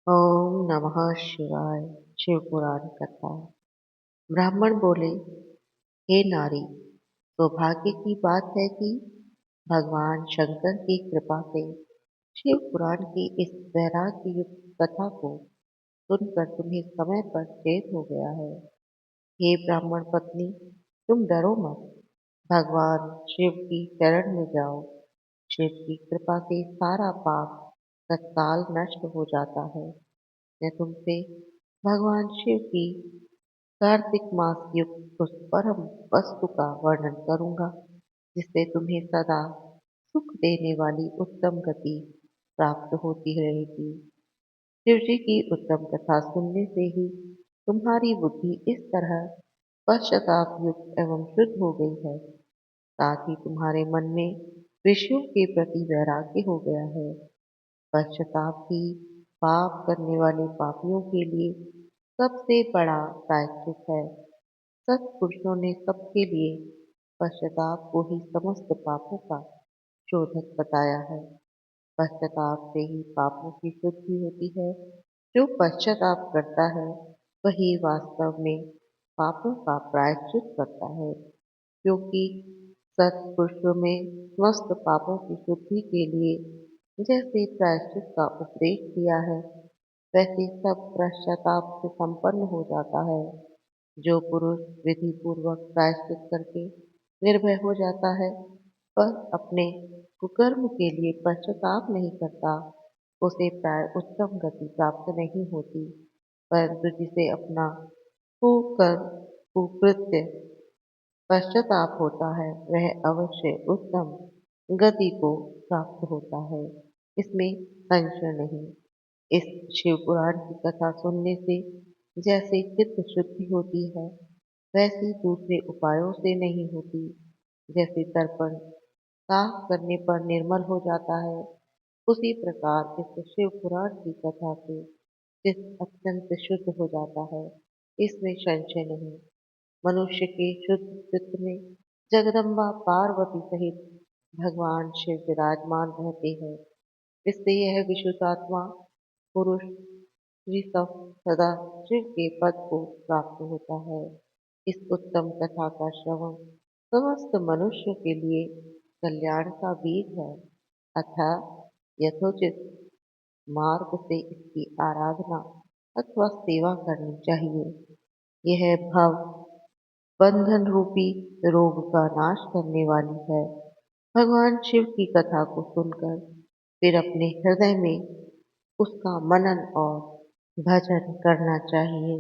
ओम नमः शिवाय। शिव पुराण कथा। ब्राह्मण बोले, हे नारी, सौभाग्य की बात है कि भगवान शंकर की कृपा से शिव पुराण की इस वैराग्य युक्त कथा को सुनकर तुम्हें समय पर चेत हो गया है। हे ब्राह्मण पत्नी, तुम डरो मत। भगवान शिव की शरण में जाओ। शिव की कृपा से सारा पाप तत्काल नष्ट हो जाता है। मैं तुमसे भगवान शिव की कार्तिक मास युक्त उस परम वस्तु का वर्णन करूंगा, जिससे तुम्हें सदा सुख देने वाली उत्तम गति प्राप्त होती रहेगी। शिव जी की उत्तम कथा सुनने से ही तुम्हारी बुद्धि इस तरह पश्चाताप युक्त एवं शुद्ध हो गई है, साथ ही तुम्हारे मन में विषयों के प्रति वैराग्य हो गया है। पश्चाताप ही पाप करने वाले पापियों के लिए सबसे बड़ा प्रायश्चित है। सत्पुरुषों ने सबके लिए पश्चाताप को ही समस्त पापों का शोधक बताया है। पश्चाताप से ही पापों की शुद्धि होती है। जो पश्चाताप करता है वही वास्तव में पापों का प्रायश्चित करता है, क्योंकि सत्पुरुषों में समस्त पापों की शुद्धि के लिए जैसे प्रायश्चित का उपदेश दिया है, वैसे सब पश्चाताप से संपन्न हो जाता है। जो पुरुष विधि पूर्वक प्रायश्चित करके निर्भय हो जाता है, पर अपने कुकर्म के लिए पश्चाताप नहीं करता, उसे प्राय उत्तम गति प्राप्त नहीं होती। परंतु जिसे अपना कुकर्म कुकृत्य पश्चाताप होता है, वह अवश्य उत्तम गति को प्राप्त होता है। इसमें संशय नहीं। इस शिव पुराण की कथा सुनने से जैसे चित्त शुद्धि होती है, वैसी दूसरे उपायों से नहीं होती। जैसे दर्पण साफ करने पर निर्मल हो जाता है, उसी प्रकार इस शिव पुराण की कथा से चित्त अत्यंत शुद्ध हो जाता है। इसमें संशय नहीं। मनुष्य के शुद्ध चित्त में जगदम्बा पार्वती सहित भगवान शिव विराजमान रहते हैं। इससे यह विशुद्ध आत्मा पुरुष ऋषभ सदा शिव के पद को प्राप्त होता है। इस उत्तम कथा का श्रवण समस्त मनुष्यों के लिए कल्याण का बीज है, अतः यथोचित मार्ग से इसकी आराधना अथवा सेवा करनी चाहिए। यह भव बंधन रूपी रोग का नाश करने वाली है। भगवान शिव की कथा को सुनकर फिर अपने हृदय में उसका मनन और भजन करना चाहिए।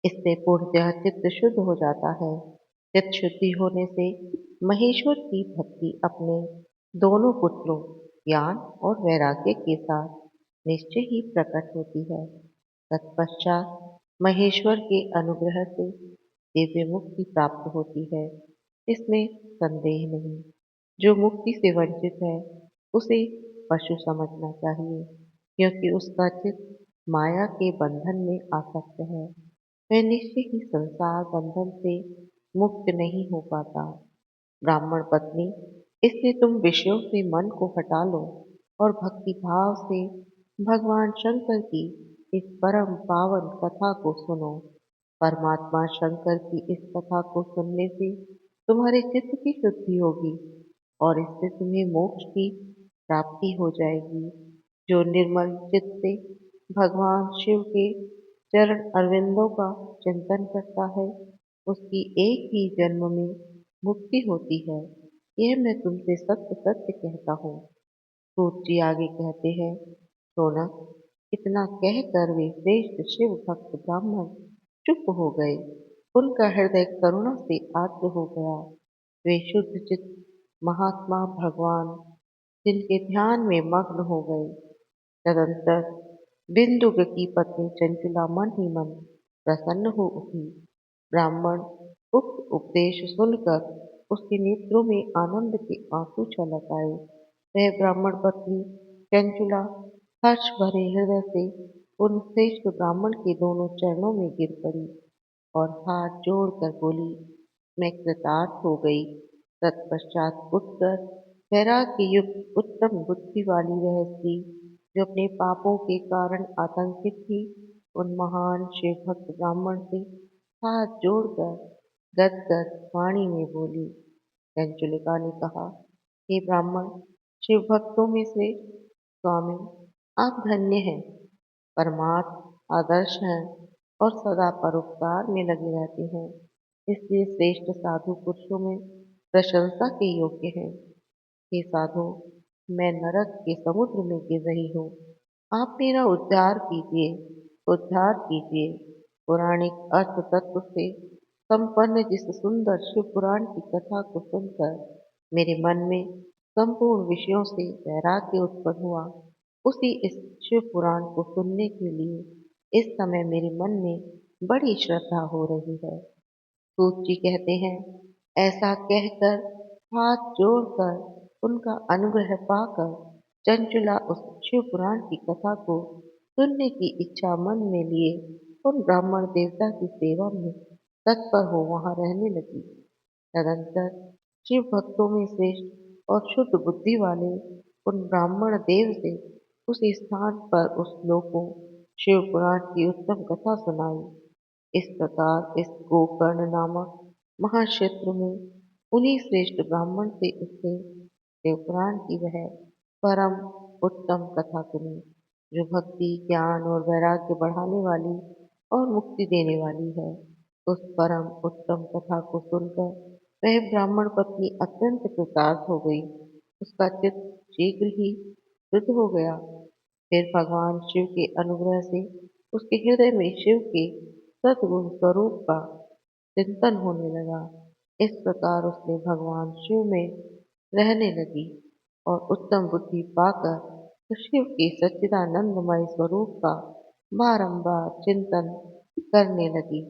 इससे पूर्णतः चित्त शुद्ध हो जाता है। चित्त शुद्धि होने से महेश्वर की भक्ति अपने दोनों पुत्रों ज्ञान और वैराग्य के साथ निश्चय ही प्रकट होती है। तत्पश्चात महेश्वर के अनुग्रह से दिव्य मुक्ति प्राप्त होती है। इसमें संदेह नहीं। जो मुक्ति से वंचित है, उसे पशु समझना चाहिए, क्योंकि उसका चित्त माया के बंधन में आसक्त है। वह निश्चय ही संसार बंधन से मुक्त नहीं हो पाता। ब्राह्मण पत्नी, इसलिए तुम विषयों से मन को हटा लो और भक्ति भाव से भगवान शंकर की इस परम पावन कथा को सुनो। परमात्मा शंकर की इस कथा को सुनने से तुम्हारे चित्त की शुद्धि होगी और इससे तुम्हें मोक्ष की प्राप्ति हो जाएगी। जो निर्मल चित्त से भगवान शिव के चरण अरविंदों का चिंतन करता है, उसकी एक ही जन्म में मुक्ति होती है। यह मैं तुमसे सत्य सत्य कहता हूँ। सूत जी आगे कहते हैं, सोनक, इतना कहकर वे श्रेष्ठ शिव भक्त ब्राह्मण चुप हो गए। उनका हृदय करुणा से आर्द्र हो गया। वे शुद्ध चित्त महात्मा भगवान जिनके ध्यान में मग्न हो गए। तदंतर बिंदुक की पत्नी चंचला मन ही मन प्रसन्न हो उठी। ब्राह्मण उक्त उपदेश सुनकर उसके नेत्रों में आनंद के आंसू छलक आए। वह ब्राह्मण पत्नी चंचला हर्ष भरे हृदय से उन श्रेष्ठ ब्राह्मण के दोनों चरणों में गिर पड़ी और हाथ जोड़कर बोली, मैं कृतार्थ हो गई। तत्पश्चात उठकर वैराग्य युक्त उत्तम बुद्धि वाली वह स्त्री जो अपने पापों के कारण आतंकित थी, उन महान शिव भक्त ब्राह्मण से हाथ जोड़कर गदगद वाणी में बोली। चंचुलिका ने कहा, हे ब्राह्मण, शिव भक्तों में से स्वामी, आप धन्य हैं, परमार्थ आदर्श हैं और सदा परोपकार में लगे रहते हैं। इसलिए श्रेष्ठ साधु पुरुषों में प्रशंसा के योग्य हैं। हे साधु, मैं नरक के समुद्र में गिर रही हूँ। आप मेरा उद्धार कीजिए, उद्धार कीजिए। पौराणिक अर्थ तत्व से संपन्न जिस सुंदर शिव पुराण की कथा को सुनकर मेरे मन में संपूर्ण विषयों से वैराग्य उत्पन्न हुआ, उसी इस शिव पुराण को सुनने के लिए इस समय मेरे मन में बड़ी श्रद्धा हो रही है। सूत जी कहते हैं, ऐसा कहकर हाथ जोड़कर उनका अनुग्रह पाकर चंचुला उस शिव पुराण की कथा को सुनने की इच्छा मन में लिए उन ब्राह्मण देवता की सेवा में तत्पर हो वहां रहने लगी। तदंतर शिव भक्तों में श्रेष्ठ और शुद्ध बुद्धि वाले उन ब्राह्मण देव से उस स्थान पर उस लोग को शिव पुराण की उत्तम कथा सुनाई। इस प्रकार इस गोकर्ण नामक महाक्षेत्र में उन्हीं श्रेष्ठ ब्राह्मण से उसने शिवपुराण की वह परम उत्तम कथा सुनी, जो भक्ति ज्ञान और वैराग्य बढ़ाने वाली और मुक्ति देने वाली है। उस परम उत्तम कथा को सुनकर वह ब्राह्मण पत्नी अत्यंत कृतार्थ हो गई। उसका चित्त शीघ्र ही शुद्ध हो गया। फिर भगवान शिव के अनुग्रह से उसके हृदय में शिव के सद्गुण स्वरूप का चिंतन होने लगा। इस प्रकार उसने भगवान शिव में रहने लगी और उत्तम बुद्धि पाकर शिव के सच्चिदानंदमय स्वरूप का बारंबार चिंतन करने लगी।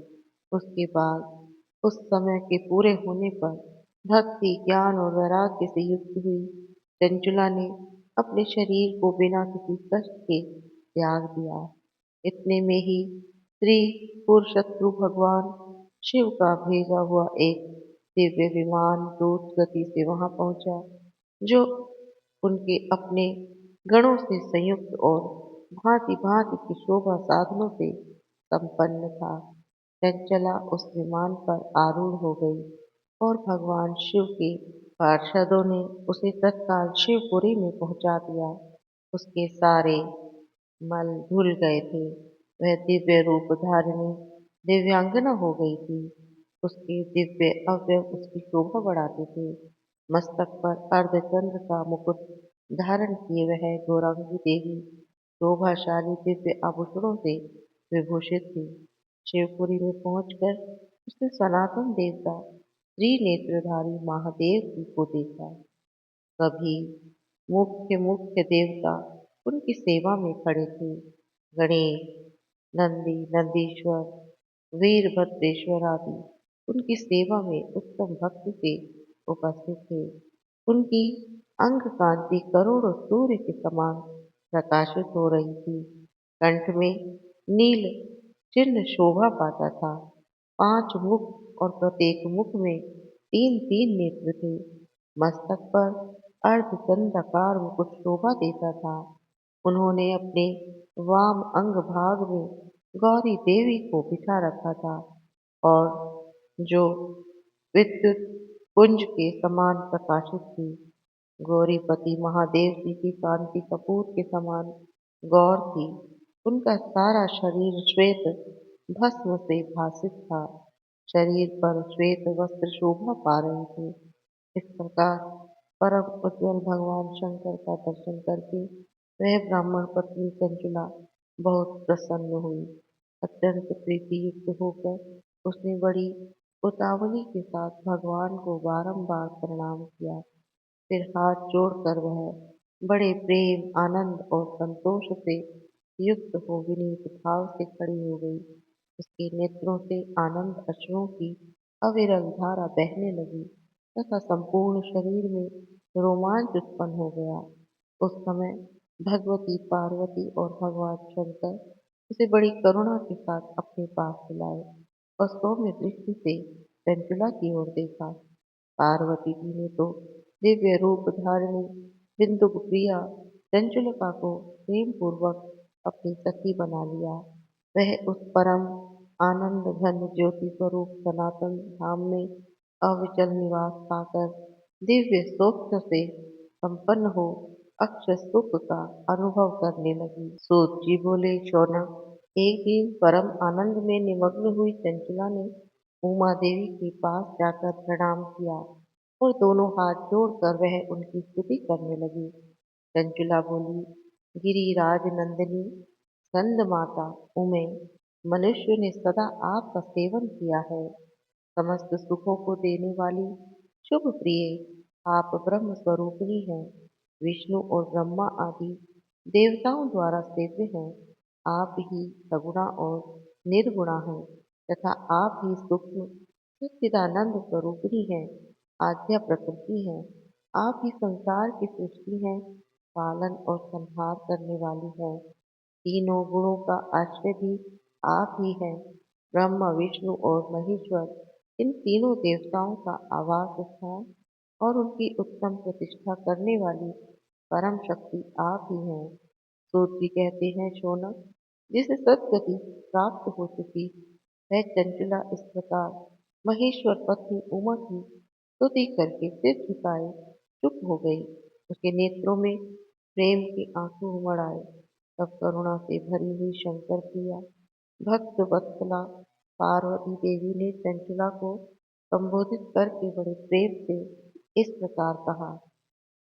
उसके बाद उस समय के पूरे होने पर भक्ति ज्ञान और वैराग्य से युक्त हुई चंचुला ने अपने शरीर को बिना किसी कष्ट के त्याग दिया। इतने में ही श्री पुरुषोत्तम भगवान शिव का भेजा हुआ एक दिव्य विमान द्रुत गति से वहां पहुंचा, जो उनके अपने गणों से संयुक्त और भांति भांति की शोभा साधनों से संपन्न था। चंचला उस विमान पर आरूढ़ हो गई और भगवान शिव के पार्षदों ने उसे तत्काल शिवपुरी में पहुंचा दिया। उसके सारे मल धुल गए थे। वह दिव्य रूप धारिणी दिव्यांगना हो गई थी। उसके दिव्य अवयव उसकी शोभा बढ़ाते थे। मस्तक पर अर्धचंद्र का मुकुट धारण किए वह गौरांगी देवी शोभाशाली दिव्य आभूषणों से विभूषित थी। शिवपुरी में पहुंचकर उसने सनातन देवता त्रिनेत्रधारी महादेव जी को देखा। सभी मुख्य मुख्य देवता उनकी सेवा में खड़े थे। गणेश, नंदी, नंदीश्वर, वीरभद्रेश्वर आदि उनकी सेवा में उत्तम भक्ति से उपस्थित थे। उनकी अंग कांति करोड़ों सूर्य के समान प्रकाशित हो रही थी। कंठ में नील चिन्ह शोभा पाता था। 5 मुख और प्रत्येक मुख में 3 3 नेत्र थे। मस्तक पर अर्धचंद्राकार मुकुट शोभा देता था। उन्होंने अपने वाम अंग भाग में गौरी देवी को बिठा रखा था और जो विद्युत पुंज के समान प्रकाशित थी। गौरीपति महादेव जी की कांति कपूर के समान गौर थी। उनका सारा शरीर श्वेत भस्म से भासित था। शरीर पर श्वेत वस्त्र शोभा पा रहे थे। इस प्रकार परम उज्ज्वल भगवान शंकर का दर्शन करके वह ब्राह्मण पत्नी चंचला बहुत प्रसन्न हुई। अत्यंत प्रीति युक्त होकर उसने बड़ी उतावली के साथ भगवान को बारंबार प्रणाम किया। फिर हाथ जोड़कर वह बड़े प्रेम आनंद और संतोष से युक्त हो विनीत भाव से खड़ी हो गई। उसके नेत्रों से आनंद अश्रुओं की अविरल धारा बहने लगी तथा संपूर्ण शरीर में रोमांच उत्पन्न हो गया। उस समय भगवती पार्वती और भगवान शंकर उसे बड़ी करुणा के साथ अपने पास बुलाए और सौम्य दृष्टि से चंचला की ओर देखा। पार्वती जी ने तो दिव्य रूप धारिणी बिंदु प्रिया चंचुलिका को प्रेम पूर्वक अपनी सखी बना लिया। वह उस परम आनंद घन ज्योति स्वरूप सनातन धाम में अविचल निवास पाकर दिव्य सोच से संपन्न हो अक्षय सुख का अनुभव करने लगी। सूत जी बोले, शौनक, एक दिन परम आनंद में निमग्न हुई चंचला ने उमा देवी के पास जाकर प्रणाम किया और दोनों हाथ जोड़कर वह उनकी स्तुति करने लगी। चंचला बोली, गिरिराज नंदिनी स्कंद माता उमे, मनुष्य ने सदा आपका सेवन किया है। समस्त सुखों को देने वाली शुभ प्रिय आप ब्रह्म स्वरूपिणी हैं। विष्णु और ब्रह्मा आदि देवताओं द्वारा सेव्य हैं। आप ही सगुणा और निर्गुणा हैं तथा आप ही सूक्ष्म सच्चिदानंद स्वरूपिणी हैं। आद्या प्रकृति हैं। आप ही संसार की सृष्टि हैं, पालन और संहार करने वाली हैं। तीनों गुणों का आश्रय भी आप ही हैं। ब्रह्मा, विष्णु और महेश्वर, इन तीनों देवताओं का आवास स्थान और उनकी उत्तम प्रतिष्ठा करने वाली परम शक्ति आप ही हैं। सूत जी कहते हैं, शौनक, जिसे सद्गति प्राप्त हो चुकी वह चंचला इस प्रकार महेश्वर पत्नी उमा की स्तुति करके सिर झुकाए चुप हो गई। उसके नेत्रों में प्रेम के आंसू उमड़ आए। तब करुणा से भरी हुई शंकर प्रिया भक्त वत्सला पार्वती देवी ने चंचला को संबोधित करके बड़े प्रेम से इस प्रकार कहा।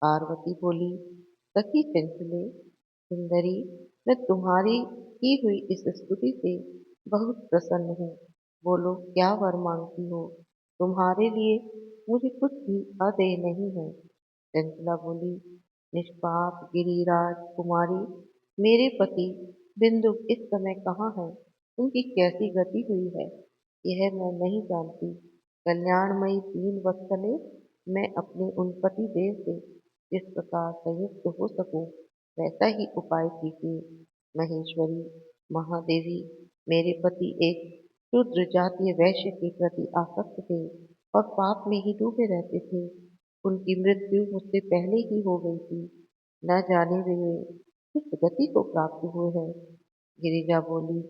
पार्वती बोली, सखी चंचले सुंदरी, मैं तुम्हारी की हुई इस स्तुति से बहुत प्रसन्न हूँ। बोलो, क्या वर मांगती हो? तुम्हारे लिए मुझे कुछ भी अदेय नहीं है। चंचला बोली, निष्पाप गिरिराज कुमारी, मेरे पति बिंदु इस समय कहाँ है? उनकी कैसी गति हुई है यह मैं नहीं जानती। कल्याणमयी तीन वत्सले मैं अपने उन पति देव से जिस प्रकार संयुक्त हो सकूं वैसा ही उपाय कीजिए। महेश्वरी, महादेवी, मेरे पति एक शूद्र जातीय वैश्य के प्रति आसक्त थे और पाप में ही डूबे रहते थे। उनकी मृत्यु मुझसे पहले ही हो गई थी। न जाने वे किस गति को प्राप्त हुए हैं। गिरिजा बोली,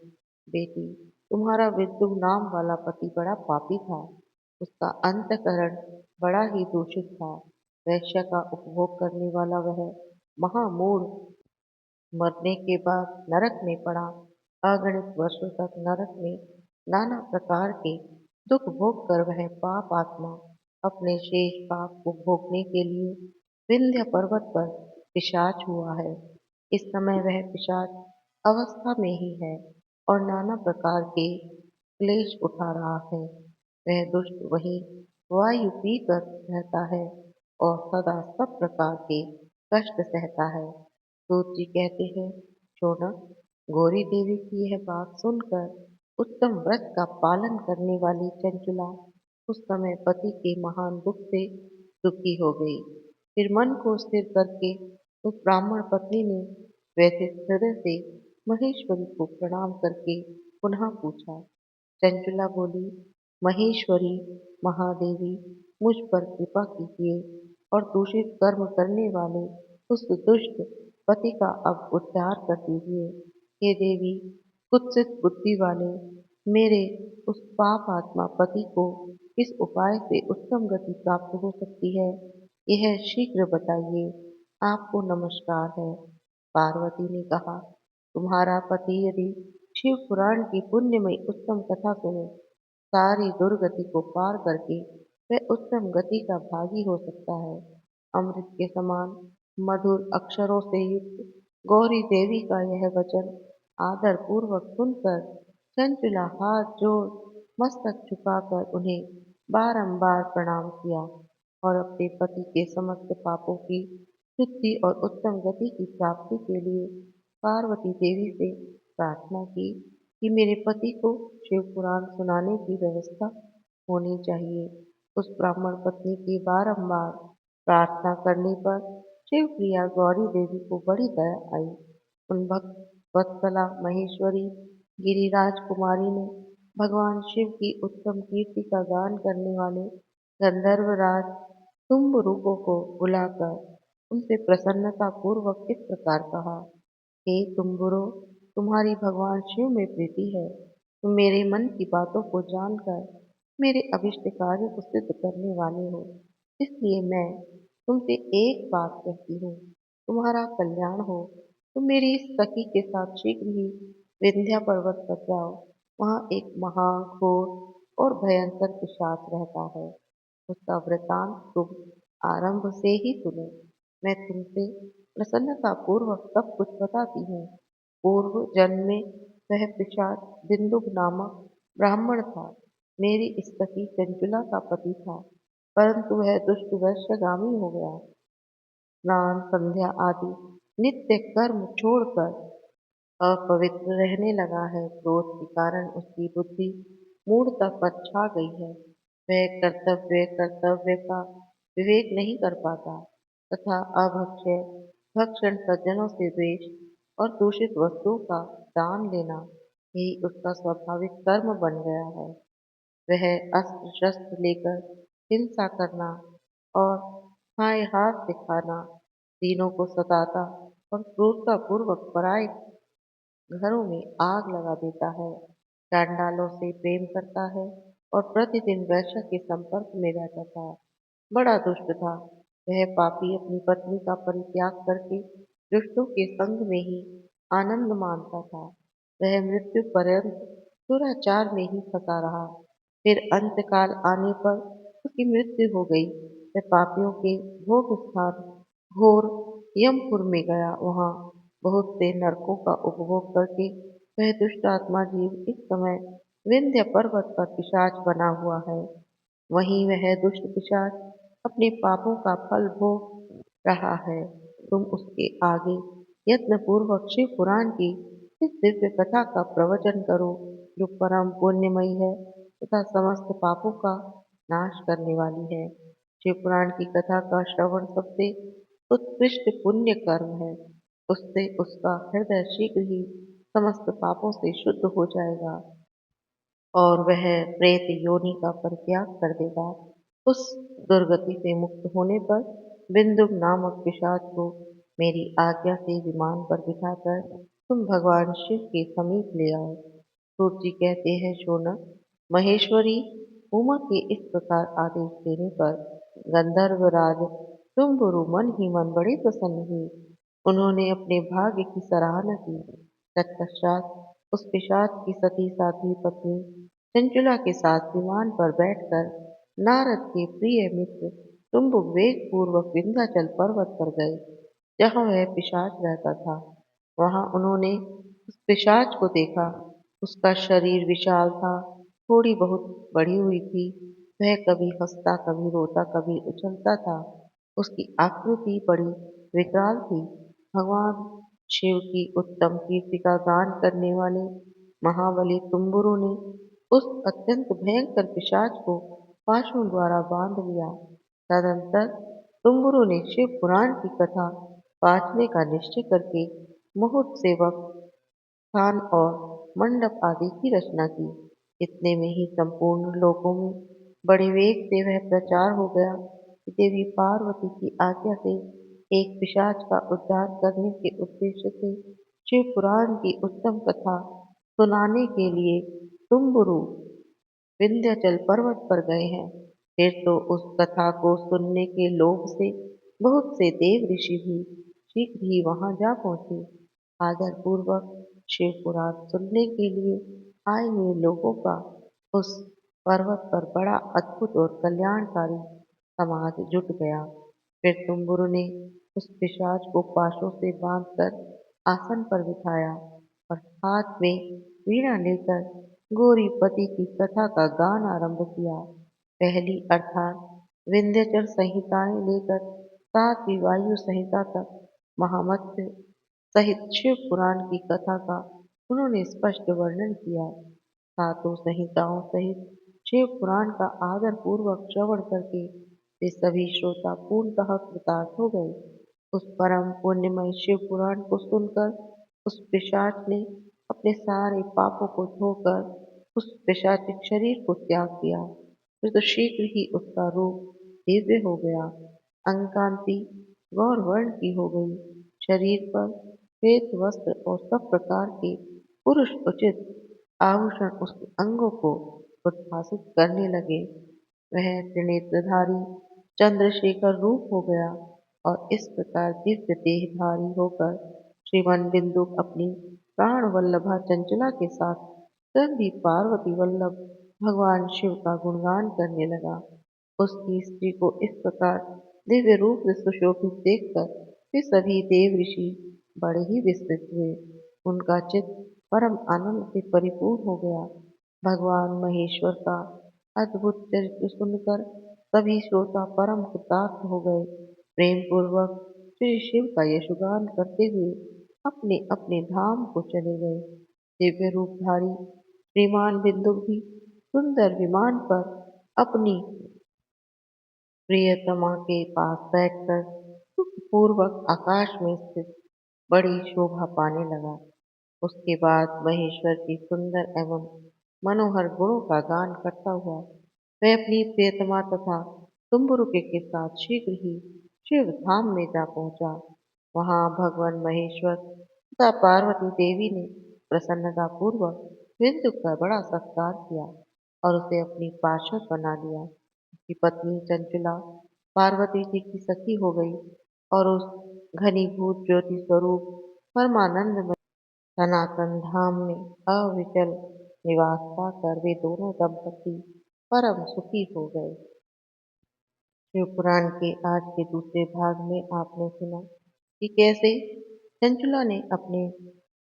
बेटी, तुम्हारा विद्युत नाम वाला पति बड़ा पापी था। उसका अंतकरण बड़ा ही दूषित था। वैश्य का उपभोग करने वाला वह महामूढ़ मरने के बाद नरक में पड़ा। अगणित वर्षों तक नरक में नाना प्रकार के दुख भोग कर वह पाप आत्मा अपने शेष पाप को भोगने के लिए विंध्य पर्वत पर पिशाच हुआ है। इस समय वह पिशाच अवस्था में ही है और नाना प्रकार के क्लेश उठा रहा है। वह दुष्ट वही वायु पीकर रहता है और सदा सब प्रकार के कष्ट सहता है। सूत जी कहते हैं, शौनक, गौरी देवी की यह बात सुनकर उत्तम व्रत का पालन करने वाली चंचला उस समय पति के महान दुख से दुखी हो गई। फिर मन को स्थिर करके उस ब्राह्मण पत्नी ने व्यथित हृदय से महेश्वरी को प्रणाम करके पुनः पूछा। चंचला बोली, महेश्वरी, महादेवी, मुझ पर कृपा कीजिए और दूषित कर्म करने वाले उस दुष्ट पति का अब उद्धार कर दीजिए। हे देवी, कुत्सित बुद्धि वाले मेरे उस पाप आत्मा पति को किस उपाय से उत्तम गति प्राप्त हो सकती है यह शीघ्र बताइए। आपको नमस्कार है। पार्वती ने कहा, तुम्हारा पति यदि शिव पुराण की पुण्यमयी उत्तम कथा सुने सारी दुर्गति को पार करके वह उत्तम गति का भागी हो सकता है। अमृत के समान मधुर अक्षरों से युक्त गौरी देवी का यह वचन आदर पूर्वक सुनकर चंचला हाथ जोड़ मस्तक झुकाकर उन्हें बारंबार प्रणाम किया और अपने पति के समस्त पापों की शुद्धि और उत्तम गति की प्राप्ति के लिए पार्वती देवी से प्रार्थना की कि मेरे पति को शिव पुराण सुनाने की व्यवस्था होनी चाहिए। उस ब्राह्मण पत्नी की बारंबार प्रार्थना करने पर शिवप्रिया गौरी देवी को बड़ी दया आई। उन भक्त वत्सला महेश्वरी गिरिराज कुमारी ने भगवान शिव की उत्तम कीर्ति का गान करने वाले गंधर्वराज तुम्बुरुकों को बुलाकर उनसे प्रसन्नता पूर्वक इस प्रकार कहा, हे तुम्बुरो, तुम्हारी भगवान शिव में प्रीति है। तुम मेरे मन की बातों को जानकर मेरे अभिष्ट कार्य को सिद्ध करने वाले हो। इसलिए मैं तुमसे एक बात कहती हूँ, तुम्हारा कल्याण हो। तुम मेरी इस सखी के साथ शीघ्र ही विंध्या पर्वत पर जाओ। वहाँ एक महाघोर और भयंकर पिशाच रहता है। उसका वृतांत तुम आरंभ से ही सुनो। मैं तुमसे प्रसन्नता पूर्वक सब कुछ बताती हूँ। पूर्व जन्म में वह पिशाच बिंदुक नामक ब्राह्मण था। मेरी इस सखी चंचुला का पति था, परंतु वह दुष्ट वैश्यगामी हो गया। स्नान संध्या आदि नित्य कर्म छोड़कर अपवित्र रहने लगा है। क्रोध के कारण उसकी बुद्धि मूढ़ता पर छा गई है। वह कर्तव्य कर्तव्य का विवेक नहीं कर पाता तथा अभक्ष्य भक्षण, सज्जनों से द्वेष और दूषित वस्तुओं का दान लेना यही उसका स्वाभाविक कर्म बन गया है। वह अस्त्र शस्त्र लेकर हिंसा करना और हाय हाथ दिखाना, तीनों को सताता और क्रूरता पूर्वक पराये घरों में आग लगा देता है। चांडालों से प्रेम करता है और प्रतिदिन वैश्य के संपर्क में रहता था। बड़ा दुष्ट था। वह पापी अपनी पत्नी का परित्याग करके दुष्टों के संग में ही आनंद मानता था। वह मृत्यु पर्यंत दुराचार में ही फंसा रहा। फिर अंतकाल आने पर उसकी मृत्यु हो गई। वह पापियों के भोग स्थान घोर यमपुर में गया। वहाँ बहुत से नरकों का उपभोग करके वह दुष्ट आत्मा जीव इस समय विंध्य पर्वत पर पिशाच बना हुआ है। वहीं वह दुष्ट पिशाच अपने पापों का फल भोग रहा है। तुम उसके आगे यत्न पूर्वक शिव पुराण की इस दिव्य कथा का प्रवचन करो, जो परम पुण्यमयी है तथा समस्त पापों का नाश करने वाली है। शिव पुराण की कथा का श्रवण सबसे उत्कृष्ट पुण्य कर्म है। उससे उसका हृदय शीघ्र ही समस्त पापों से शुद्ध हो जाएगा और वह प्रेत योनि का परित्याग कर देगा। उस दुर्गति से मुक्त होने पर बिंदुक नामक पिशाच को मेरी आज्ञा से विमान पर बिठाकर तुम भगवान शिव के समीप ले आओ। सूत जी कहते हैं, शौनक, महेश्वरी उमा के इस प्रकार आदेश देने पर गंधर्वराज तुम्बुरु मन ही मन बड़े प्रसन्न हुए। उन्होंने अपने भाग्य की सराहना की। तत्पश्चात उस पिशाच की सती साध्वी पत्नी चंचुला के साथ विमान पर बैठकर नारद के प्रिय मित्र तुम्बुक वेग पूर्वक विंध्याचल पर्वत पर गए, जहाँ वह पिशाच रहता था। वहां उन्होंने उस पिशाच को देखा। उसका शरीर विशाल था, थोड़ी बहुत बढ़ी हुई थी। वह कभी हंसता, कभी रोता, कभी उछलता था। उसकी आकृति बड़ी विकराल थी। भगवान शिव की उत्तम कीर्ति का गान करने वाले महाबली तुम्बुरु ने उस अत्यंत भयंकर पिशाच को पाशों द्वारा बांध लिया। तदंतर तुम्बुरु ने शिव पुराण की कथा बाँचने का निश्चय करके मुहूर्त सेवक स्थान और मंडप आदि की रचना की। इतने में ही संपूर्ण लोकों में बड़े वेग से वह प्रचार हो गया कि देवी पार्वती की आज्ञा से एक पिशाच का उद्धार करने के उद्देश्य से शिव पुराण की उत्तम कथा सुनाने के लिए तुम्बुरु विंध्याचल पर्वत पर गए हैं। फिर तो उस कथा को सुनने के लोभ से बहुत से देव ऋषि भी शीघ्र ही वहां जा पहुंचे। आदर पूर्वक शिव पुराण सुनने के लिए आए हुए लोगों का उस पर्वत पर बड़ा अद्भुत और कल्याणकारी समाज जुट गया। फिर तुम्बुरु ने उस पिशाच को पाशों से बांधकर आसन पर बिठाया और हाथ में वीणा लेकर गौरी पति की कथा का गान आरंभ किया। पहली अर्थात विंध्याचल संहिताएं लेकर सातवीं वायु संहिता तक महामत्स्य सहित शिव पुराण की कथा का उन्होंने स्पष्ट वर्णन किया। सातों संहिताओं सहित शिव पुराण का आदर पूर्वक श्रवण करके वे सभी श्रोता पूर्णतः कृतार्थ हो गए। उस परम पुण्यमय शिव पुराण को सुनकर उस पिशाच ने अपने सारे पापों को धोकर उस पिशाचिक शरीर को त्याग दिया। फिर तो शीघ्र ही उसका रूप दिव्य हो गया। अंग कांति गौर वर्ण की हो गई। शरीर पर श्वेत वस्त्र और सब प्रकार के पुरुष उचित आभूषण उसके अंगों को उद्भासित करने लगे। वह त्रिनेत्रधारी चंद्रशेखर रूप हो गया और इस प्रकार दिव्य देहधारी होकर श्रीमान बिंदु अपनी प्राण वल्लभा चंचला के साथ स्वयं भी पार्वती वल्लभ भगवान शिव का गुणगान करने लगा। उसकी स्त्री को इस प्रकार दिव्य रूप से सुशोभित देखकर वे सभी देव ऋषि बड़े ही विस्मित हुए। उनका चित्त परम आनंद से परिपूर्ण हो गया। भगवान महेश्वर का अद्भुत चरित्र सुनकर सभी श्रोता परम कृतार्थ हो गए। प्रेम पूर्वक श्री शिव का यशोगान करते हुए अपने अपने धाम को चले गए। दिव्य रूपधारी श्रीमान बिंदु भी सुंदर विमान पर अपनी प्रियतमा के पास बैठकर सुखपूर्वक आकाश में स्थित बड़ी शोभा पाने लगा। उसके बाद महेश्वर की सुंदर एवं मनोहर गुणों का गान करता हुआ वह अपनी प्रियतमा तथा तुम्बुरुके के साथ शीघ्र ही शिव धाम में जा पहुंचा। वहां भगवान महेश्वर तथा पार्वती देवी ने प्रसन्नता पूर्वक बिंदु का बड़ा सत्कार किया और उसे अपनी पार्षद बना लिया। उसकी पत्नी चंचला पार्वती जी की सखी हो गई और उस घनीभूत ज्योति स्वरूप परमानंद सनातन धाम में अविचल निवास पाकर वे दोनों दंपति परम सुखी हो गए। शिव पुराण के आज के दूसरे भाग में आपने सुना कि कैसे चंचला ने अपने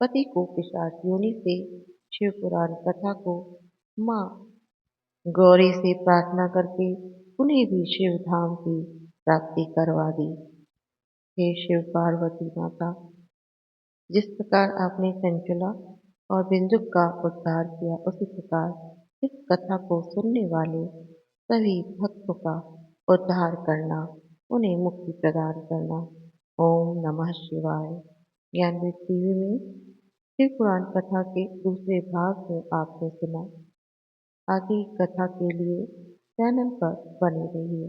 पति को पिशाच योनि से शिव पुराण कथा को माँ गौरी से प्रार्थना करके उन्हें भी शिव धाम की प्राप्ति करवा दी। हे शिव पार्वती माता, जिस प्रकार आपने चंचला और बिंदु का उद्धार किया उसी प्रकार इस कथा को सुनने वाले सभी भक्तों का उद्धार करना, उन्हें मुक्ति प्रदान करना। ओम नमः शिवाय। ज्ञानवीर टीवी में शिव पुराण कथा के दूसरे भाग में आपने सुना। आगे की कथा के लिए चैनल पर बने रहिए।